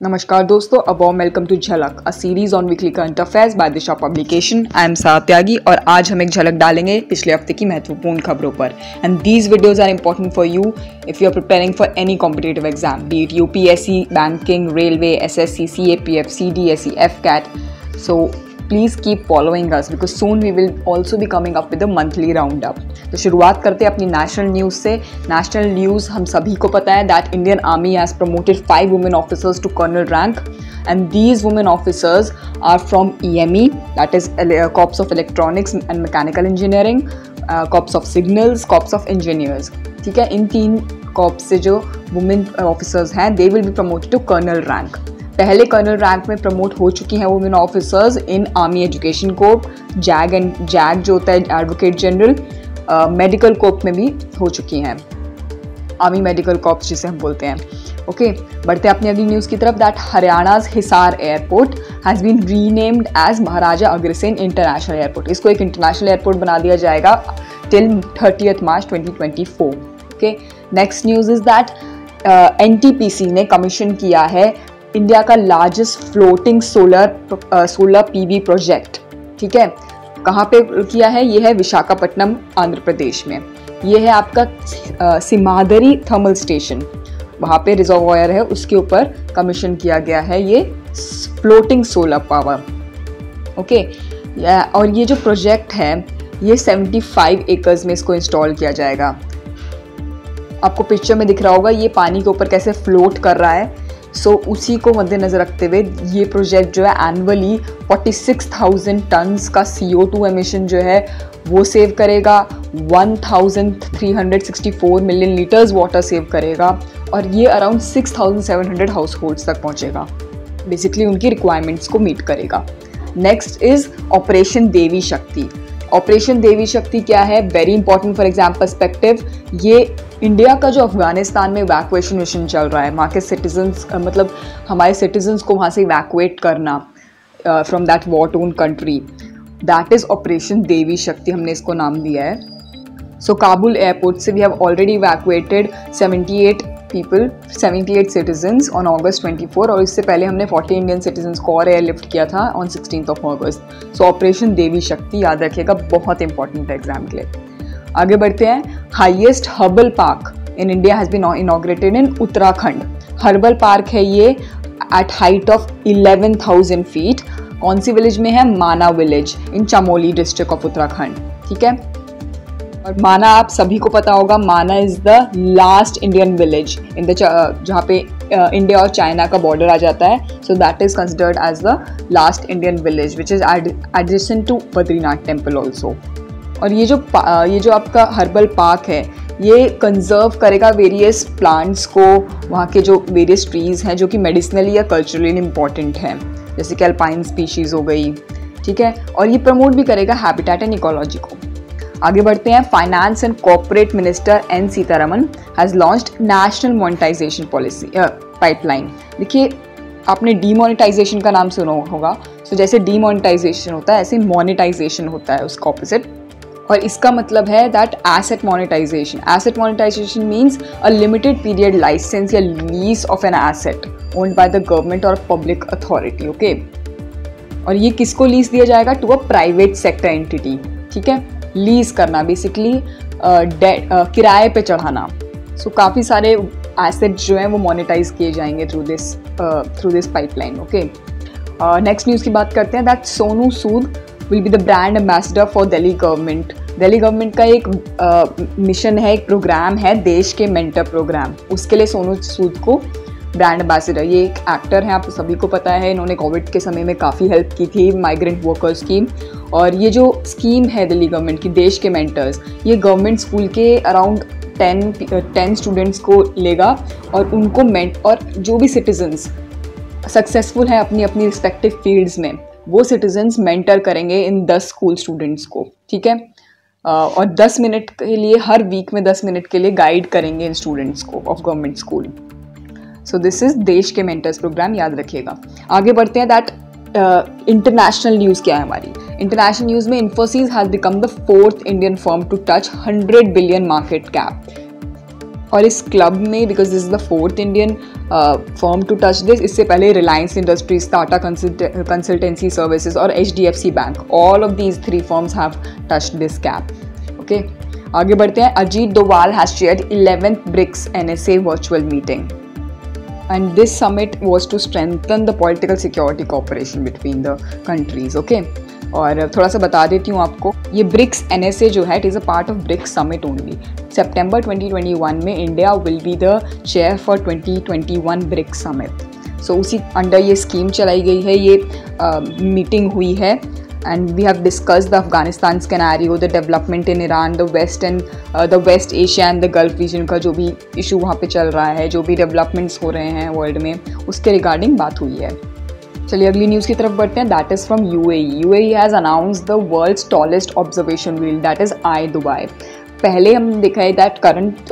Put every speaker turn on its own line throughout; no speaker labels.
नमस्कार दोस्तों, a warm welcome to Jhalak, a series on weekly current affairs by Disha publication. I am साथ त्यागी और आज हम एक झलक डालेंगे पिछले हफ्ते की महत्वपूर्ण खबरों पर। And these videos are important for you if you are preparing for any competitive exam, be it UPSC, banking, railway, SSC, CAPF, CDSE, AFCAT. So please keep following us because soon we will also be coming up with a monthly roundup. तो शुरुआत करते हैं अपनी national news से। National news हम सभी को पता है that Indian army has promoted 5 women officers to colonel rank and these women officers are from EME, that is Corps of Electronics and Mechanical Engineering, Corps of Signals, Corps of Engineers. ठीक है, इन 3 corps से जो women officers हैं they will be promoted to colonel rank. पहले colonel rank में promote हो चुकी हैं women officers in army education corps, JAG जो होता है एडवोकेट जनरल, मेडिकल कोर्प में भी हो चुकी हैं, आर्मी मेडिकल कॉर्प्स जिसे हम बोलते हैं। ओके, बढ़ते अपनी अगली न्यूज़ की तरफ that Haryana's Hisar airport has been renamed as Maharaja Agrasen international airport. इसको एक इंटरनेशनल एयरपोर्ट बना दिया जाएगा till 30 March 2024। Okay, next news is that NTPC ने कमीशन किया है इंडिया का largest floating solar PV project. ठीक है, कहाँ पे किया है? ये है विशाखापट्टनम, आंध्र प्रदेश में। ये है आपका सिमादरी थर्मल स्टेशन, वहाँ पे रिजर्वॉयर है, उसके ऊपर कमीशन किया गया है ये फ्लोटिंग सोलर पावर। ओके, और ये जो प्रोजेक्ट है ये 75 एकर्स में इसको इंस्टॉल किया जाएगा। आपको पिक्चर में दिख रहा होगा ये पानी के ऊपर कैसे फ्लोट कर रहा है। उसी को मद्देनज़र रखते हुए ये प्रोजेक्ट जो है एनुअली 46,000 टन्स का CO2 एमिशन जो है वो सेव करेगा, 1,364 मिलियन लीटर्स वाटर सेव करेगा और ये अराउंड 6,700 हाउस होल्ड्स तक पहुंचेगा। बेसिकली उनकी रिक्वायरमेंट्स को मीट करेगा। नेक्स्ट इज ऑपरेशन देवी शक्ति। ऑपरेशन देवी शक्ति क्या है? Very important for exam perspective. ये इंडिया का जो अफगानिस्तान में इवैक्यूएशन मिशन चल रहा है, वहाँ के सिटीजन्स मतलब हमारे सिटीजन्स को वहाँ से इवैक्यूएट करना from that war torn country, that is operation Devi Shakti, हमने इसको नाम दिया है। काबुल एयरपोर्ट से we have already evacuated 78 citizens on August 24 और इससे पहले हमने 40 इंडियन सिटीजन्स को और एयरलिफ्ट किया था ऑन 16 August। ऑपरेशन देवी शक्ति याद रखिएगा, बहुत इंपॉर्टेंट है एग्जाम के लिए। आगे बढ़ते हैं। Highest herbal park in India has been inaugurated in Uttarakhand. Herbal park है ये एट हाइट ऑफ 11,000 फीट। कौन सी विलेज में है? माना village in Chamoli district of Uttarakhand. ठीक है, और माना आप सभी को पता होगा, माना is the last Indian village in the जहाँ पे इंडिया और चाइना का बॉर्डर आ जाता है। So that is considered as the last Indian village which is adjacent to Badrinath temple also. और ये जो आपका हर्बल पार्क है ये कंजर्व करेगा वेरियस प्लांट्स को, वहाँ के जो वेरियस ट्रीज़ हैं जो कि मेडिसिनली या कल्चरली इम्पॉर्टेंट हैं, जैसे कि अल्पाइन स्पीशीज़ हो गई। ठीक है, और ये प्रमोट भी करेगा हैबिटेट एंड इकोलॉजी को। आगे बढ़ते हैं। Finance and corporate minister N Sitharaman has launched national monetisation policy pipeline. देखिए, आपने डीमोनेटाइजेशन का नाम सुना होगा। जैसे डीमोनेटाइजेशन होता है ऐसे मोनेटाइजेशन होता है उसका ऑपोजिट, और इसका मतलब है that asset monetization. Asset monetization means a limited period licence या lease of an asset owned by the government और पब्लिक अथॉरिटी। ओके, और ये किसको लीज दिया जाएगा? To a private sector entity. ठीक है, लीज करना बेसिकली किराए पे चढ़ाना। काफ़ी सारे एसेट्स जो हैं वो मोनेटाइज किए जाएंगे through this pipeline. Okay, next news की बात करते हैं that Sonu Sood will be the brand ambassador for Delhi government. Delhi government का एक मिशन है, एक प्रोग्राम है देश के मेंटर प्रोग्राम, उसके लिए सोनू सूद को ब्रांड एम्बेसडर। ये एक एक्टर हैं, आप सभी को पता है, इन्होंने कोविड के समय में काफ़ी हेल्प की थी माइग्रेंट वर्कर्स की। और ये जो स्कीम है दिल्ली गवर्नमेंट की देश के मेंटर्स, ये गवर्नमेंट स्कूल के अराउंड 10 स्टूडेंट्स को लेगा और उनको और जो भी सिटीजन्स सक्सेसफुल हैं अपनी अपनी रिस्पेक्टिव फील्ड्स में, वो सिटीजन्स मेंटर करेंगे इन 10 स्कूल स्टूडेंट्स को। ठीक है, और 10 मिनट के लिए, हर वीक में 10 मिनट के लिए गाइड करेंगे इन स्टूडेंट्स को of government school. This is देश के मेंटर्स प्रोग्राम, याद रखिएगा। आगे बढ़ते हैं दैट इंटरनेशनल न्यूज़ क्या है हमारी। इंटरनेशनल न्यूज़ में Infosys has become the 4th Indian firm to touch 100 billion market cap. और इस क्लब में, because this is the 4th Indian firm to touch this, इससे पहले Reliance industries, Tata consultancy services और HDFC bank, all of these 3 firms have touched this cap. Okay, आगे बढ़ते हैं। Ajit Doval has chaired 11th BRICS NSA virtual meeting and this summit was to strengthen the political security cooperation between the countries. Okay, और थोड़ा सा बता देती हूँ आपको, ये ब्रिक्स NSA जो है, it is a part of BRICS summit only. सितंबर 2021 में India will be the chair for 2021 BRICS summit. So उसी अंडर ये स्कीम चलाई गई है, ये मीटिंग हुई है and we have discussed the Afghanistan scenario, the development in Iran, the West Asia and the Gulf region का जो भी इशू वहाँ पे चल रहा है, जो भी डेवलपमेंट्स हो रहे हैं वर्ल्ड में, उसके रिगार्डिंग बात हुई है। चलिए अगली न्यूज़ की तरफ बढ़ते हैं। That is from UAE। UAE has announced the world's tallest observation wheel, that is I Dubai. पहले हम देखा है दैट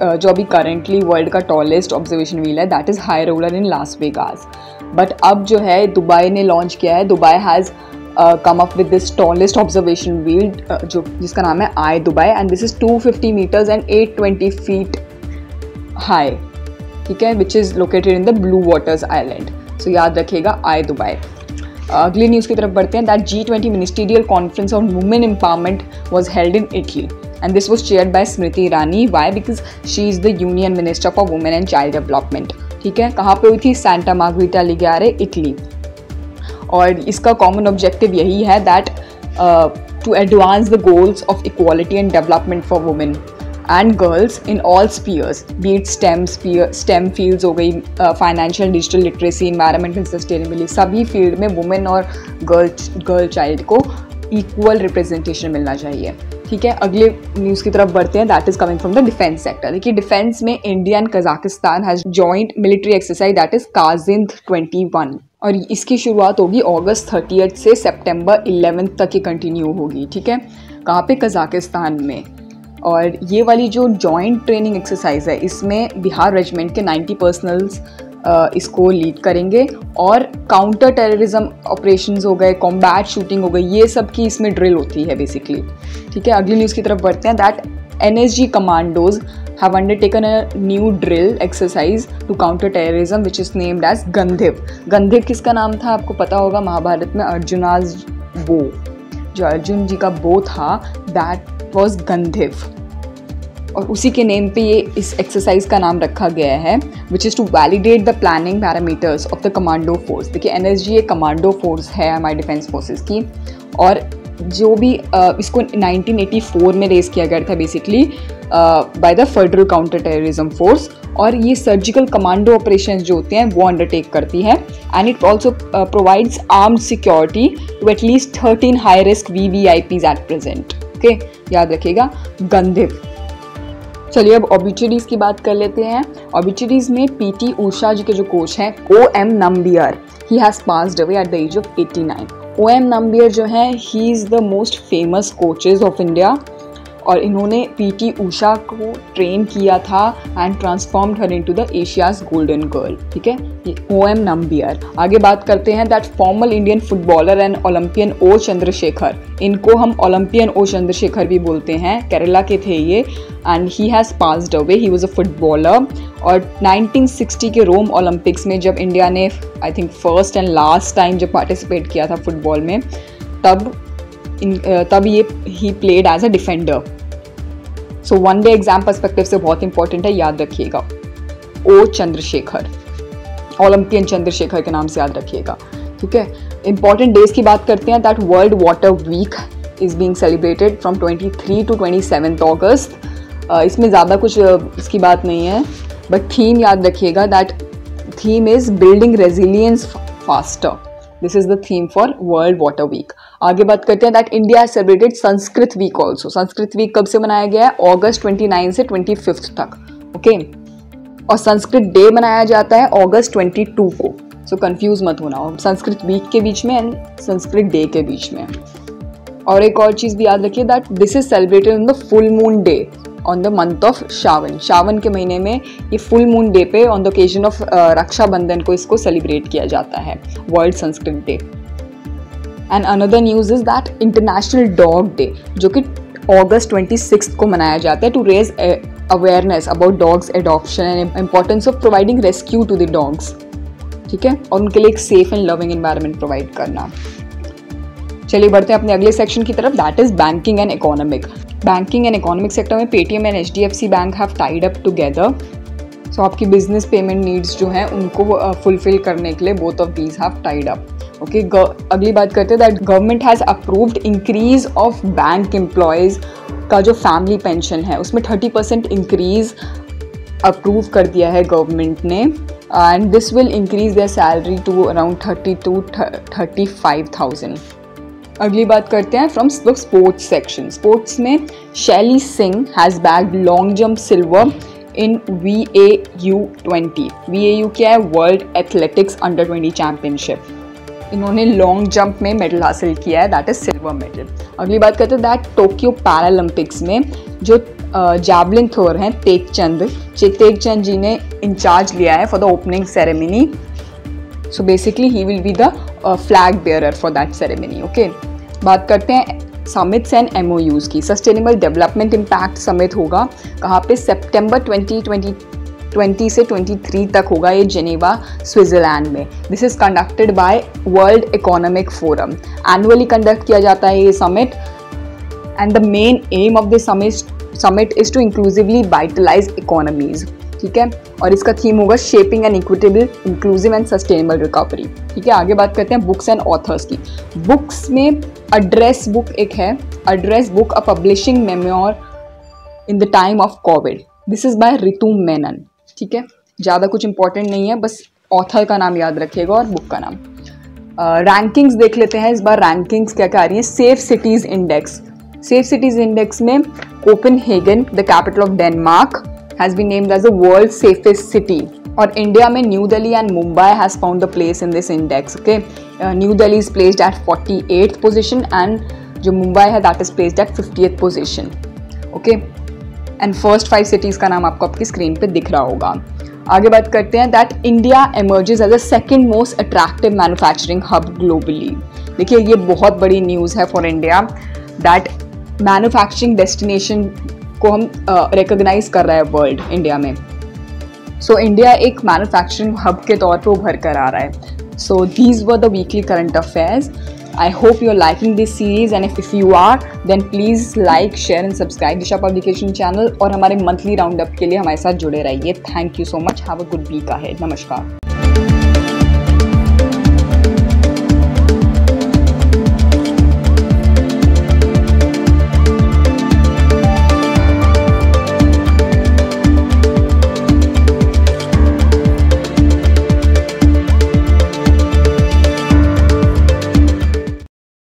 जो अभी करेंटली वर्ल्ड का टॉलेस्ट ऑब्जर्वेशन व्हील है, that is high roller in Las Vegas. But अब जो है दुबई ने लॉन्च किया है, Dubai has come up with this tallest observation wheel जिसका नाम है I Dubai and this is 250 metres and 820 feet high, ठीक है, which is located in the Blue Waters island. So याद रखिएगा आई दुबई। अगली न्यूज़ की तरफ बढ़ते हैं। That G20 ministerial conference on women empowerment was held in Italy and this was chaired by Smriti Irani. Why? Because she is the union minister for women and child development. ठीक है, कहाँ पे हुई थी? Santa Margherita Ligure, Italy. और इसका common objective यही है that to advance the goals of equality and development for women and girls in all spheres, be it STEM fields हो गई, financial, digital literacy, environmental sustainability, सभी field में women और girl child को equal representation मिलना चाहिए। ठीक है, अगले न्यूज़ की तरफ बढ़ते हैं। That is coming from the defence sector. देखिए, डिफेंस में India and Kazakhstan has joint military exercise that is Kazind 21 और इसकी शुरुआत होगी अगस्त 30 से सितंबर 11 तक ये कंटिन्यू होगी। ठीक है, कहाँ पे? कजाकिस्तान में। और ये वाली जो जॉइंट ट्रेनिंग एक्सरसाइज है, इसमें बिहार रेजिमेंट के 90 पर्सनल्स इसको लीड करेंगे और काउंटर टेररिज्म ऑपरेशंस हो गए, कॉम्बैट शूटिंग हो गई, ये सब की इसमें ड्रिल होती है बेसिकली। ठीक है, अगली न्यूज़ की तरफ बढ़ते हैं। That NSG commandos have undertaken a new drill exercise to counter terrorism which is named as गंधिव। गंधिव किसका नाम था? आपको पता होगा, महाभारत में अर्जुनाज बो, जो अर्जुन जी का बो था, दैट वॉज गंधिव और उसी के नेम पे ये इस एक्सरसाइज का नाम रखा गया है, which is to validate the planning parameters of the commando force. देखिए, NSG एक कमांडो फोर्स है हमारी डिफेंस फोर्सेस की और जो भी इसको 1984 में रेस किया गया था basically by the federal counter terrorism force और ये सर्जिकल कमांडो ऑपरेशंस जो होते हैं वो अंडरटेक करती है and it also provides armed security to at least 13 high risk VVIPs at present. Okay, याद रखिएगा, गंधिव। चलिए अब ऑबिचुरीज की बात कर लेते हैं। ऑबिचुरीज में PT उषा जी के जो कोच हैं OM Nambiar, he has passed away at the age of 89। OM Nambiar जो हैं, he is the most famous coaches of India और इन्होंने PT उषा को ट्रेन किया था and transformed her into the Asia's golden girl. ठीक है, ये OM नंबियर। आगे बात करते हैं that former Indian footballer and Olympian O Chandrashekhar, इनको हम ओलंपियन O चंद्रशेखर भी बोलते हैं, केरला के थे ये and he has passed away. He was a footballer और 1960 के रोम ओलंपिक्स में जब इंडिया ने I think first and last time जब पार्टिसिपेट किया था फुटबॉल में, तब ये ही played as a defender. So one day exam perspective से बहुत इंपॉर्टेंट है, याद रखिएगा। O चंद्रशेखर, ओलंपियन चंद्रशेखर के नाम से याद रखिएगा। ठीक है, इंपॉर्टेंट डेज की बात करते हैं। That world water week is being celebrated from 23 to 27 August. इसमें ज़्यादा कुछ इसकी बात नहीं है, बट थीम याद रखिएगा। That theme is building resilience faster. This is the theme for world water week. आगे बात करते हैं that India celebrated Sanskrit week also. Sanskrit week कब से मनाया गया है? अगस्त 29 से 25 तक। ओके, और संस्कृत डे मनाया जाता है अगस्त 22 को। सो कंफ्यूज मत होना हो संस्कृत वीक के बीच में एंड संस्कृत डे के बीच में। और एक और चीज़ भी याद रखिए that this is celebrated on the full moon day on the month of Shravan. Shravan के महीने में ये फुल मून डे पे on the occasion of Rakshabandhan को इसको सेलिब्रेट किया जाता है, world Sanskrit day. And another news is that international dog day, जो कि अगस्त 26 को मनाया जाता है to raise awareness about dogs adoption and importance of providing rescue to the dogs, ठीक है, और उनके लिए एक safe and loving environment provide करना। चलिए बढ़ते हैं अपने अगले सेक्शन की तरफ, that is banking and economic. Banking and economic sector में Paytm and HDFC bank have tied up together. So आपकी बिजनेस पेमेंट नीड्स जो हैं उनको फुलफिल करने के लिए both of these have tied up. Okay, अगली बात करते हैं that government has approved increase of bank employees का जो फैमिली पेंशन है उसमें 30% इंक्रीज अप्रूव कर दिया है गवर्नमेंट ने, and this will increase their salary to around 30 to 35,000। अगली बात करते हैं फ्रॉम स्पोर्ट्स सेक्शन। स्पोर्ट्स में शैली Singh has bagged long jump silver in VAU20। VAU क्या है? World athletics under 20 championship. इन्होंने लॉन्ग जंप में मेडल हासिल किया है, दैट इज सिल्वर मेडल। अगली बात करते हैं दैट टोक्यो पैरालंपिक्स में जो जैवलिन थ्रोअर हैं तेगचंद जी ने इंचार्ज लिया है for the opening ceremony. So basically he will be the flag bearer for that ceremony. Okay, बात करते हैं समिट्स एंड MOUs की। सस्टेनेबल डेवलपमेंट इम्पैक्ट समिट होगा कहाँ पे? सितंबर 2020 से 23 तक होगा ये जेनेवा स्विट्जरलैंड में। This is conducted by World Economic Forum. Annually conduct किया जाता है ये summit, and the main aim of this summit is to inclusively vitalise economies, ठीक है, और इसका थीम होगा shaping an equitable, inclusive and sustainable recovery. ठीक है, आगे बात करते हैं बुक्स एंड ऑथर्स की। बुक्स में एड्रेस बुक एक है, address book a publishing memoir in the time of Covid. This is by Ritu Menon. ठीक है, ज़्यादा कुछ इंपॉर्टेंट नहीं है, बस ऑथर का नाम याद रखिएगा और बुक का नाम। रैंकिंग्स देख लेते हैं इस बार। रैंकिंग्स क्या क्या आ रही है? Safe cities index. Safe cities index में Copenhagen, the capital of Denmark, has been named as the world safest city. और इंडिया में New Delhi and Mumbai has found the place in this index. Okay, New Delhi is placed at 48th position and जो मुंबई है that is placed at 50th position. Okay, and first 5 cities का नाम आपको आपकी screen पे दिख रहा होगा। आगे बात करते हैं that India emerges as a second most attractive manufacturing hub globally. देखिए, ये बहुत बड़ी न्यूज़ है for India that manufacturing destination को हम रिकॉग्नाइज कर रहा है वर्ल्ड इंडिया में। सो इंडिया एक मैन्युफैक्चरिंग हब के तौर पे उभर कर आ रहा है। So these were the weekly current affairs. I hope you're liking this series, and if you are, then please like, share and subscribe Disha publication channel, और हमारे मंथली राउंड अप के लिए हमारे साथ जुड़े रहिए। Thank you so much. Have a good week ahead. नमस्कार।